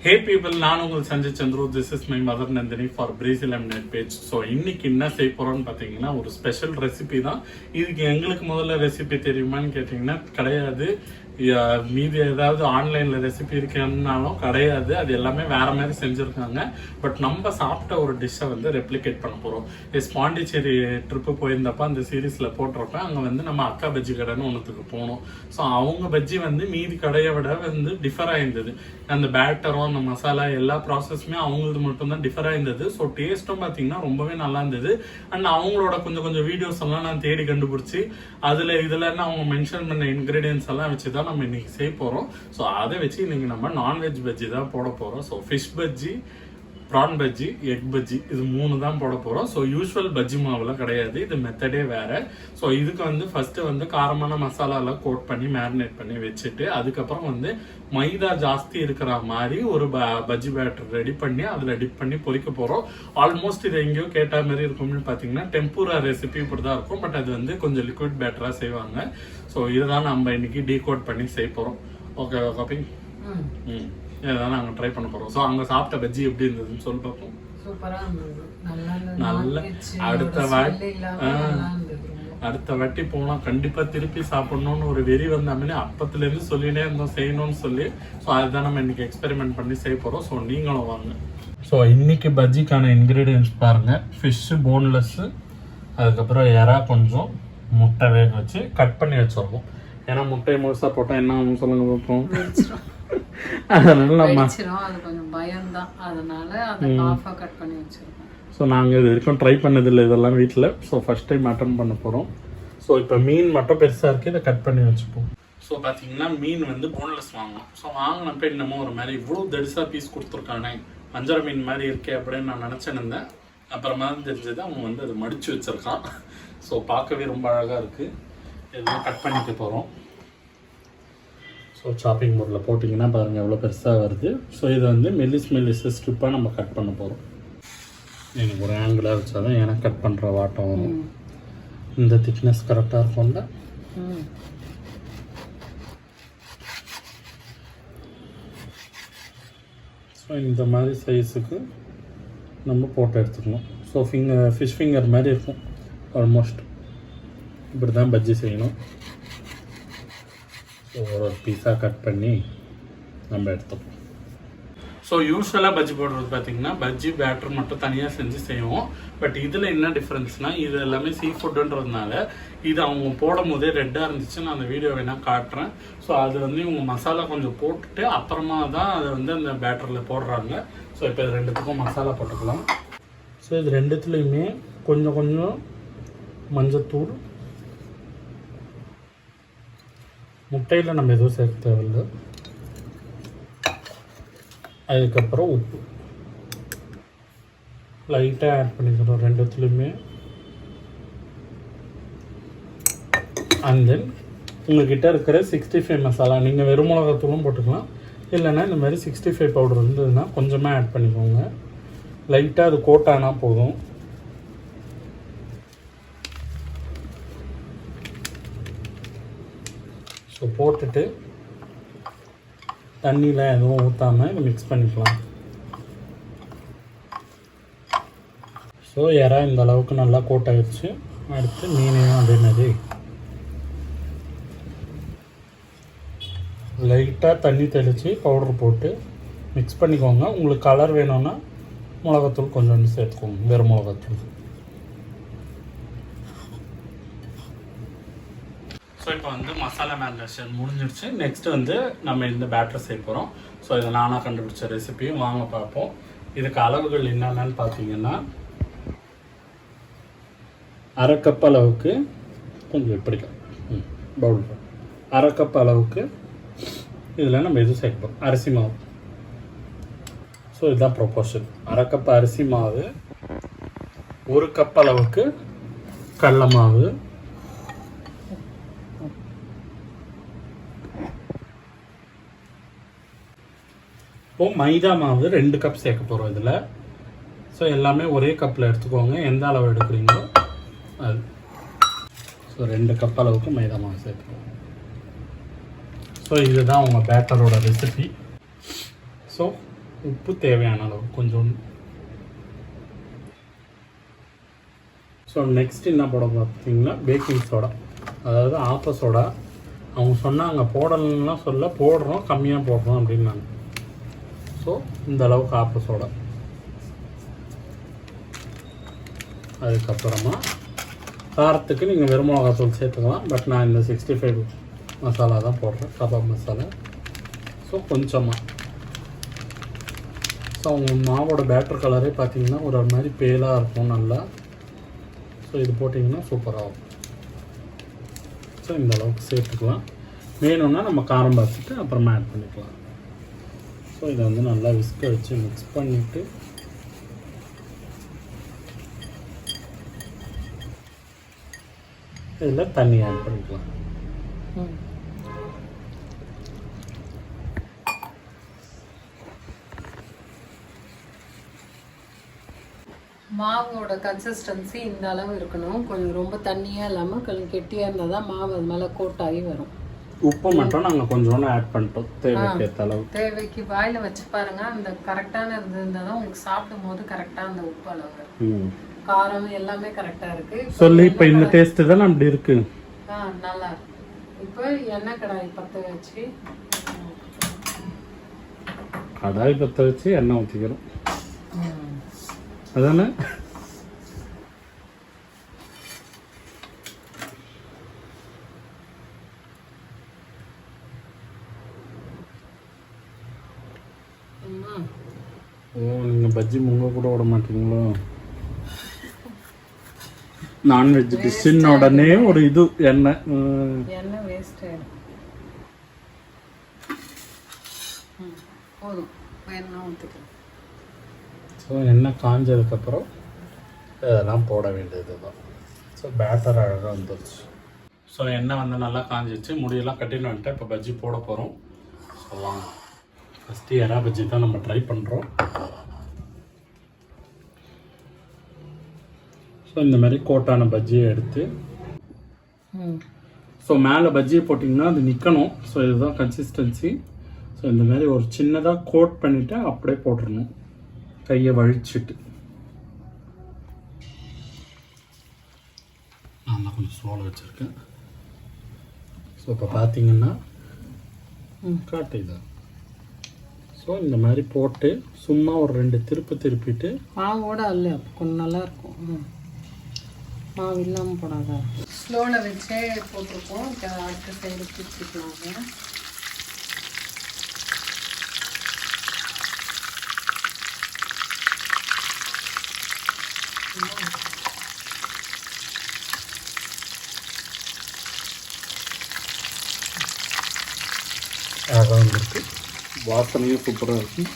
Hey people, நான் உங்கள் Sanjay Chandru. This is my mother Nandini for Breezy Lemonade page. So இன்னைக்கு என்ன செய்ய போகிறோன்னு பார்த்தீங்கன்னா ஒரு ஸ்பெஷல் ரெசிபி தான். இதுக்கு எங்களுக்கு முதல்ல ரெசிபி தெரியுமான்னு கேட்டிங்கன்னா கிடையாது. மீதி ஏதாவது ஆன்லைனில் ரெசிபி இருக்குன்னாலும் கிடையாது. அது எல்லாமே வேற மாதிரி செஞ்சுருக்காங்க. பட் நம்ம சாப்பிட்ட ஒரு டிஷ்ஷை வந்து ரெப்ளிகேட் பண்ண போகிறோம். பாண்டிச்சேரி ட்ரிப்பு போயிருந்தப்போ அந்த சீரீஸில் போட்டிருப்ப அங்கே வந்து நம்ம அக்கா பஜ்ஜி கடைன்னு ஒன்றுத்துக்கு போனோம். ஸோ அவங்க பஜ்ஜி வந்து மீதி கடையை விட வந்து டிஃபர் ஆயிருந்தது. அந்த பேட்டரும் அந்த மசாலா எல்லா ப்ராசஸுமே அவங்களது மட்டும்தான் டிஃபர் ஆயிருந்தது. ஸோ டேஸ்ட்டும் பார்த்தீங்கன்னா ரொம்பவே நல்லா இருந்தது. அண்ட் அவங்களோட கொஞ்சம் வீடியோஸ் எல்லாம் நான் தேடி கண்டுபிடிச்சி அதில் இதெல்லாம் அவங்க மென்ஷன் பண்ண இன்கிரீடியன்ஸ் எல்லாம் வச்சு தான் நம்ம இன்னைக்கு செய்ய போகிறோம். ஸோ அதை வச்சு இன்னைக்கு நம்ம நான்வெஜ் பஜ்ஜி தான் போட போகிறோம். So fish bajji, prawn bajji, egg bajji, இது 3 தான் போட போகிறோம். ஸோ யூஸ்வல் பஜ்ஜி மாவுலாம் கிடையாது, இது மெத்தடே வேறு. ஸோ இதுக்கு வந்து ஃபஸ்ட்டு வந்து காரமான மசாலாலாம் கோட் பண்ணி மேரினேட் பண்ணி வச்சுட்டு அதுக்கப்புறம் வந்து மைதா ஜாஸ்தி இருக்கிற மாதிரி ஒரு பஜ்ஜி பேட்டர் ரெடி பண்ணி அதில் டிப் பண்ணி பொரிக்க போகிறோம். ஆல்மோஸ்ட் இதை எங்கேயோ கேட்ட மாதிரி இருக்கும்னு பார்த்தீங்கன்னா டெம்பூரா ரெசிபி இப்படி தான் இருக்கும். பட் அது வந்து கொஞ்சம் லிக்விட் பேட்டராக செய்வாங்க. ஸோ இதுதான் நம்ம இன்னைக்கு டீகோட் பண்ணி செய்ய போகிறோம். Okay copy. இதான் நாங்கள் ட்ரை பண்ண போகிறோம். ஸோ அங்கே சாப்பிட்ட பஜ்ஜி எப்படி இருந்ததுன்னு சொல்லி பார்ப்போம். நல்ல அடுத்த வாட்டி போனால் கண்டிப்பாக திருப்பி சாப்பிடணும்னு ஒரு வெறி வந்தாமே அப்பத்துலேருந்து சொல்லினே இருந்தோம் செய்யணும்னு சொல்லி. ஸோ அதுதான் நம்ம இன்னைக்கு எக்ஸ்பெரிமெண்ட் பண்ணி செய்ய போகிறோம். ஸோ நீங்களும் வாங்க. ஸோ இன்னைக்கு பஜ்ஜிக்கான இன்க்ரீடியன்ஸ் பாருங்கள். ஃபிஷ்ஷு போன்லெஸ்ஸு, அதுக்கப்புறம் எறா கொஞ்சம், முட்டை வேக வச்சு கட் பண்ணி வச்சிருக்கோம். ஏன்னா முட்டையை முழுசாக போட்டால் என்ன ஆகும் சொல்லுங்க பார்ப்போம். அதனால நம்ம ஸோ நாங்கள் இது வரைக்கும் ட்ரை பண்ணதில்லை இதெல்லாம் வீட்டில். ஸோ ஃபர்ஸ்ட் டைம் அட்டன் பண்ண போகிறோம். ஸோ இப்போ மீன் மட்டும் பெருசாக இருக்குது, இதை கட் பண்ணி வச்சுப்போம். ஸோ பார்த்தீங்கன்னா மீன் வந்து போன்லெஸ் வாங்கணும். ஸோ வாங்கினப்ப என்னமோ ஒரு மாதிரி இவ்வளோ தடிசாக பீஸ் கொடுத்துருக்கானே, வஞ்சர மீன் மாதிரி இருக்கே அப்படின்னு நான் நினச்சிருந்தேன். அப்புறமா தான் தெரிஞ்சது அவங்க வந்து அதை மடித்து வச்சுருக்கான். ஸோ பார்க்கவே ரொம்ப அழகாக இருக்குது. இதெல்லாம் கட் பண்ணிக்க போகிறோம். ஸோ சாப்பிங் போர்டில் போட்டிங்கன்னா பாருங்கள் எவ்வளோ பெருசாக வருது. ஸோ இதை வந்து மெல்லிஸ் ஸ்ட்ரிப்பாக நம்ம கட் பண்ண போகிறோம். எனக்கு ஒரு ஆங்கிளாக வச்சா தான் எனக்கு கட் பண்ணுற வாட்டம் வரும். இந்த திக்னஸ் கரெக்டாக இருக்கும்ல. ஸோ இந்த மாதிரி சைஸுக்கு நம்ம போட்டு எடுத்துக்கணும். ஸோ ஃபிஷ் ஃபிங்கர் மாதிரி இருக்கும் ஆல்மோஸ்ட். இப்படி தான் பஜ்ஜி செய்யணும். ஸோ ஒரு பீஸாக கட் பண்ணி நம்ம எடுத்துப்போம். ஸோ யூஸ்வலாக பஜ்ஜி போடுறது பார்த்திங்கன்னா பஜ்ஜி பேட்டர் மட்டும் தனியாக செஞ்சு செய்வோம். பட் இதில் என்ன டிஃப்ரென்ஸ்னால் இது எல்லாமே சீ ஃபுட்டுன்றதுனால இது அவங்க போடும் போதே ரெட்டாக இருந்துச்சு. நான் அந்த வீடியோ வேணால் காட்டுறேன். ஸோ அது வந்து இவங்க மசாலா கொஞ்சம் போட்டுட்டு அப்புறமா தான் அதை வந்து அந்த பேட்டரில் போடுறாங்க. ஸோ இப்போ இது ரெண்டுத்துக்கும் மசாலா போட்டுக்கலாம். ஸோ இது ரெண்டுத்துலேயுமே கொஞ்சம் மஞ்சத்தூள், முட்டையில் நம்ம எதுவும் சேர்க்க தேவையில்லை. அதுக்கப்புறம் உப்பு லைட்டாக ஆட் பண்ணிக்கிறோம் ரெண்டுத்துலேயுமே. அண்ட் தென் உங்கள்கிட்ட இருக்கிற 65 மசாலா, நீங்கள் வெறும் மிளகாத்தூளும் போட்டுக்கலாம். இல்லைன்னா இந்த மாதிரி 65 பவுடர் இருந்ததுன்னா கொஞ்சமாக ஆட் பண்ணிக்கோங்க. லைட்டாக அது கோட் ஆனால் போதும். ஸோ போட்டுட்டு தண்ணியில் எதுவும் ஊற்றாமல் இதை மிக்ஸ் பண்ணிக்கலாம். ஸோ இறா இந்த அளவுக்கு நல்லா கோட் ஆகிடுச்சு. அடுத்து மீனையும் அதே மாதிரி லைட்டாக தண்ணி தெளித்து பவுடர் போட்டு மிக்ஸ் பண்ணிக்கோங்க. உங்களுக்கு கலர் வேணும்னா மிளகாத்தூள் கொஞ்சோண்டு சேர்த்துக்கோங்க, வெறும் மிளகாத்தூள். ஸோ இப்போ வந்து மசாலா மேரினேஷன் முடிஞ்சிடுச்சு. நெக்ஸ்ட்டு வந்து நம்ம இந்த பேட்டர் செய்ய போகிறோம். ஸோ இதை நானாக கண்டுபிடிச்ச ரெசிபியும் வாங்க பார்ப்போம். இதுக்கு அளவுகள் என்னென்னு பார்த்தீங்கன்னா 1/2 கப் அளவுக்கு கொஞ்சம் இப்படிக்கலாம் பவுல் 1/2 கப் அளவுக்கு இதில் நம்ம எதுவும் சேர்ப்போம் அரிசி மாவு. ஸோ இதுதான் ப்ரொப்போர்ஷன். 1/2 கப் அரிசி மாவு, 1 கப் அளவுக்கு கடலை மாவு, இப்போது மைதா மாவு 2 கப் சேர்க்க போகிறோம் இதில். ஸோ எல்லாமே ஒரே கப்பில் எடுத்துக்கோங்க, எந்த அளவு எடுக்கிறீங்களோ அது. ஸோ 2 கப் அளவுக்கு மைதா மாவு சேர்த்துக்கோங்க. ஸோ இதுதான் உங்கள் பேட்டரோட ரெசிபி. ஸோ உப்பு தேவையான அளவு கொஞ்சோண்டு. ஸோ நெக்ஸ்ட் என்ன போட பார்த்தீங்கன்னா பேக்கிங் சோடா, அதாவது ஆப்ப சோடா. அவங்க சொன்னாங்க போடலாம் சொல்ல, போடுறோம் கம்மியாக போடுறோம் அப்படின்னாங்க. ஸோ இந்த அளவுக்கு ஆப்ப சோடா. அதுக்கப்புறமா காரத்துக்கு நீங்கள் வெறும் மிளகாத்தூள் சேர்த்துக்கலாம். பட் நான் இந்த 65 மசாலா தான் போடுறேன், கபாப் மசாலா. ஸோ கொஞ்சமாக. ஸோ அவங்க மாவோட பேட்டர் கலரே பார்த்தீங்கன்னா ஒரு மாதிரி பேலாக இருக்கும் நல்லா. ஸோ இது போட்டிங்கன்னா சூப்பராக இருக்கும். ஸோ இந்த அளவுக்கு சேர்த்துக்கலாம். வேணும்னா நம்ம காரம் பார்த்துட்டு அப்புறமா ஆட் பண்ணிக்கலாம். ஸோ இதை வந்து நல்லா விஸ்க வச்சு மிக்ஸ் பண்ணிவிட்டு இதில் தண்ணி ஆட் பண்ணிக்கலாம். மாவோட கன்சிஸ்டன்சி இந்த அளவு இருக்கணும். கொஞ்சம் ரொம்ப தண்ணியாக இல்லாமல் கொஞ்சம் கெட்டியாக இருந்தால் தான் மாவு அது மேலே கோட்டாகி வரும். உப்பு மட்டும் நாங்கள் கொஞ்சோண்டு ஆட் பண்ணிட்டோம் தேவைக்கு ஏற்ற அளவு. தேவைக்கு வாயில் வச்சு பாருங்கள். அந்த கரெக்டான இருந்திருந்தால் தான் உங்களுக்கு சாப்பிடும் போது கரெக்டாக அந்த உப்பு அளவு, காரம் எல்லாமே கரெக்டாக இருக்குது. சொல்லி இப்போ இந்த டேஸ்ட்டு தான் அப்படி இருக்கு. நல்லா இருக்கு. இப்போ எண்ணெய் கடாய் பற்ற வச்சு எண்ணெய் ஊற்றிக்கிறோம். அதானே? ஓ, நீங்கள் பஜ்ஜி முங்க கூட விட மாட்டீங்களோ? நான்வெஜ் டிஷ்ஷின் உடனே ஒரு இது எண்ணெய் வேஸ்ட் ஆயிடும். போதும், எண்ணெய் ஊற்றிக்கலாம். ஸோ எண்ணெய் காஞ்சதுக்கப்புறம் இதெல்லாம் போட வேண்டியது தான். ஸோ பேட்டர் அழகாக வந்துடுச்சு. ஸோ எண்ணெய் வந்து நல்லா காஞ்சிச்சு, முடியெல்லாம் கட்டின்னு வந்துட்டு இப்போ பஜ்ஜி போட போகிறோம். ஸோ வாங்க, ஃபஸ்ட்டு எறா பஜ்ஜி தான் நம்ம ட்ரை பண்ணுறோம். ஸோ இந்த மாதிரி கோட்டான பஜ்ஜியை எடுத்து ஸோ மேலே பஜ்ஜியை போட்டிங்கன்னா அது நிற்கணும். ஸோ இதுதான் கன்சிஸ்டன்சி. ஸோ இந்த மாதிரி ஒரு சின்னதாக கோட் பண்ணிவிட்டு அப்படியே போட்டுடணும், கையை வழிச்சிட்டு. நான் தான் கொஞ்சம் ஸ்லோவில் வச்சுருக்கேன். ஸோ இப்போ பார்த்தீங்கன்னா காட்டு இதான். ஸோ இந்த மாதிரி போட்டு சும்மா ஒரு 2 திருப்பிட்டு மாவோட அல்ல கொஞ்சம் நல்லாயிருக்கும். மாவு இல்லாமல் போடாதா, ஸ்லோவில் வச்சே போட்டிருக்கோம். அடுத்த சைடு பிரிச்சுக்கலாங்க. அழகாக வந்துருக்கு, வாசனையும் சூப்பராக இருக்கும்.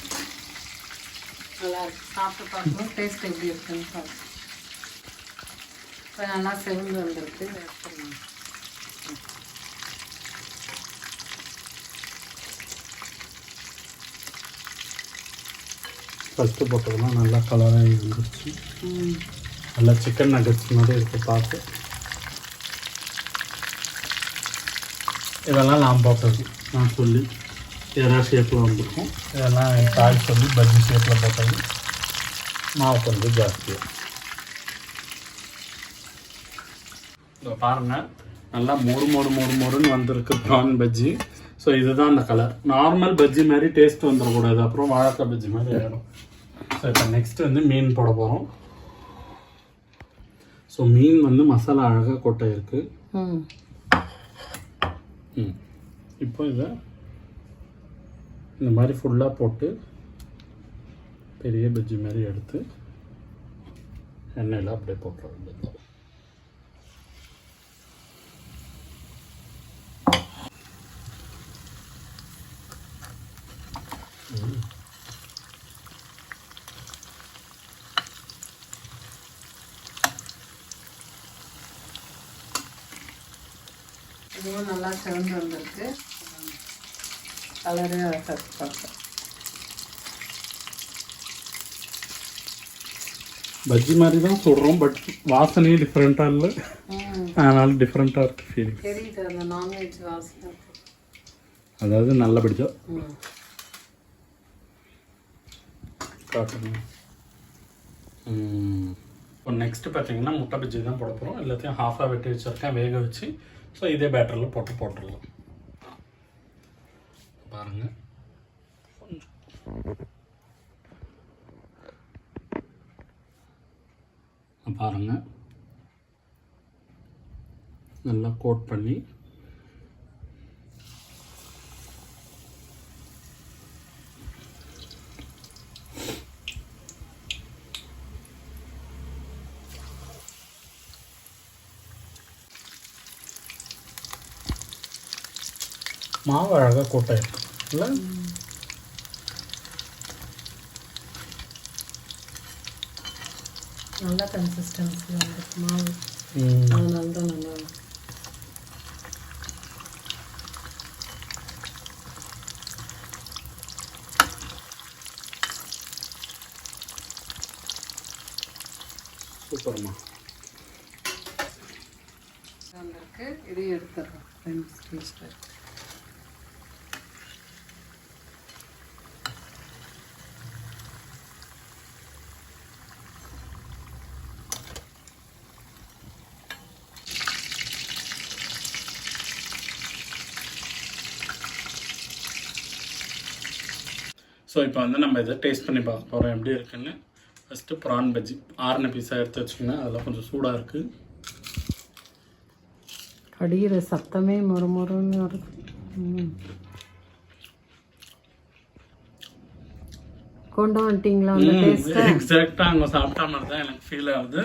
நல்லா இருக்கு, சாப்பிட்டு பார்க்கணும் டேஸ்ட் எப்படி இருக்குன்னு பார்த்து. இப்போ நல்லா செவந்து வந்திருக்கு. ஃபஸ்ட்டு போட்டதெல்லாம் நல்லா கலராகி வந்துருச்சு. நல்லா சிக்கன் நகட்ஸ் மாதிரி இருக்குது பார்த்து. இதெல்லாம் நான் போட்டது, நான் சொல்லி எறா ஷேப்பில் வந்துருக்கும். இதெல்லாம் என் தாய் சொல்லி பஜ்ஜி ஷேப்பில் போட்டது. மாவு கொஞ்சம் ஜாஸ்தியாக. இதை பாருங்கள், நல்லா மொறுன்னு வந்திருக்கு ப்ரான் பஜ்ஜி. ஸோ இதுதான் அந்த கலர். நார்மல் பஜ்ஜி மாதிரி டேஸ்ட் வந்துடக்கூடாது, அப்புறம் வாழைக்காய் பஜ்ஜி மாதிரி ஆகிடும். ஸோ இப்போ நெக்ஸ்ட் வந்து மீன் போட போகிறோம். ஸோ மீன் வந்து மசாலா அழகாக கொட்டை இருக்குது. இப்போ இதை இந்த மாதிரி ஃபுல்லாக போட்டு பெரிய பஜ்ஜி மாதிரி எடுத்து எண்ணெயில் அப்படியே போட்டுற வேண்டியது. இதுவும் நல்லா செவந்து வந்திருக்கு. கலரே பார்க்க பஜ்ஜி மாதிரி தான் சொல்கிறோம், பட் வாசனையே டிஃப்ரெண்ட்டாக இல்லை, அதனால டிஃப்ரெண்ட்டாக இருக்குது ஃபீலிங். தெரியுது அந்த நான்வெஜ் வாசனை. அதாவது நல்லபடியாக காட்டுங்க. இப்போ நெக்ஸ்ட்டு பார்த்தீங்கன்னா முட்டை பஜ்ஜி தான் போட போகிறோம். எல்லாத்தையும் ஹாஃபாக வெட்டி வச்சுருக்கேன் வேக வச்சு. ஸோ இதே பேட்டரில் போட்டுடலாம். பாருங்கள், பாருங்கள் நல்லா கோட் பண்ணி மாவு அழகாக கோட்டாயிருக்கு இல்லை? நல்ல கன்சிஸ்டன்சி வந்துருக்கு மாவு, அதனால தான் நல்லா சூப்பர்மா வந்திருக்கு. இதையும் எடுத்துடுறோம் ஃப்ரெண்ட்ஸ், டேஸ்ட்டாக இருக்குது. ஸோ இப்போ வந்து நம்ம இதை டேஸ்ட் பண்ணி பார்க்க போகிறோம் எப்படி இருக்குன்னு. ஃபஸ்ட்டு ப்ரான் பஜ்ஜி ஆறுன பீஸாக எடுத்து வச்சுக்கோங்க. அதெல்லாம் கொஞ்சம் சூடாக இருக்குது. கடிகிற சத்தமே மொறுமொறுன்னு வருது. கொண்டு வந்துட்டீங்களா அந்த டேஸ்ட்? எக்ஸாக்டாக அங்கே சாப்பிட்டா மாதிரி தான் எனக்கு ஃபீல் ஆகுது.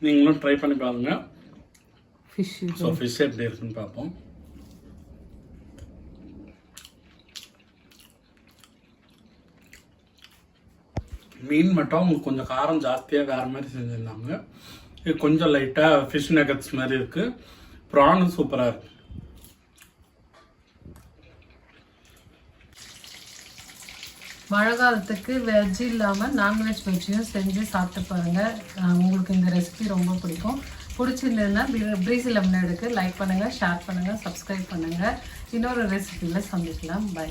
நீங்களும் ட்ரை பண்ணி பாருங்கள். ஃபிஷ், ஸோ ஃபிஷ் எப்படி இருக்குன்னு பார்ப்போம். மீன் மட்டும் உங்களுக்கு கொஞ்சம் காரம் ஜாஸ்தியாக வேறு மாதிரி செஞ்சுருந்தாங்க. இது கொஞ்சம் லைட்டாக ஃபிஷ் நகட்ஸ் மாதிரி இருக்குது. ப்ரானும் சூப்பராக இருக்குது. மழை காலத்துக்கு வெஜ் இல்லாமல் நான்வெஜ் வெஜ்ஜையும் செஞ்சு சாப்பிட்டு பாருங்கள். உங்களுக்கு இந்த ரெசிபி ரொம்ப பிடிக்கும். பிடிச்சிருந்ததுன்னா பிரீசி லெமனேடுக்கு லைக் பண்ணுங்கள், ஷேர் பண்ணுங்கள், சப்ஸ்கிரைப் பண்ணுங்கள். இன்னொரு ரெசிபியில் சந்திக்கலாம். பை.